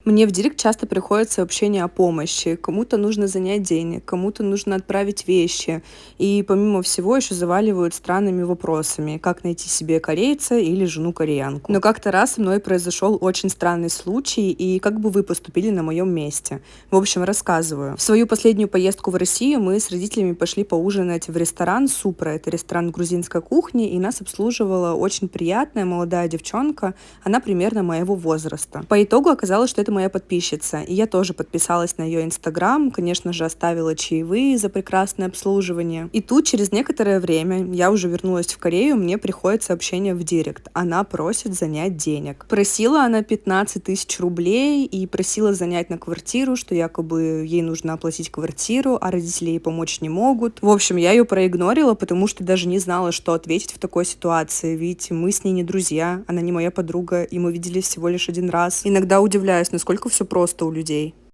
Мне в директ часто приходят сообщения о помощи. Кому-то нужно занять денег, кому-то нужно отправить вещи. И помимо всего еще заваливают странными вопросами, как найти себе корейца или жену-кореянку. Но как-то раз со мной произошел очень странный случай, и как бы вы поступили на моем месте? В общем, рассказываю. В свою последнюю поездку в Россию мы с родителями пошли поужинать в ресторан Супра. Это ресторан грузинской кухни, и нас обслуживала очень приятная молодая девчонка. Она примерно моего возраста. По итогу оказалось, что это моя подписчица, и я тоже подписалась на ее инстаграм, конечно же, оставила чаевые за прекрасное обслуживание. И тут через некоторое время, я уже вернулась в Корею, мне приходит сообщение в директ. Она просит занять денег. Просила она 15 тысяч рублей и просила занять на квартиру, что якобы ей нужно оплатить квартиру, а родители ей помочь не могут. В общем, я ее проигнорила, потому что даже не знала, что ответить в такой ситуации, ведь мы с ней не друзья, она не моя подруга, и мы виделись всего лишь один раз. Иногда удивляюсь, насколько все просто у людей.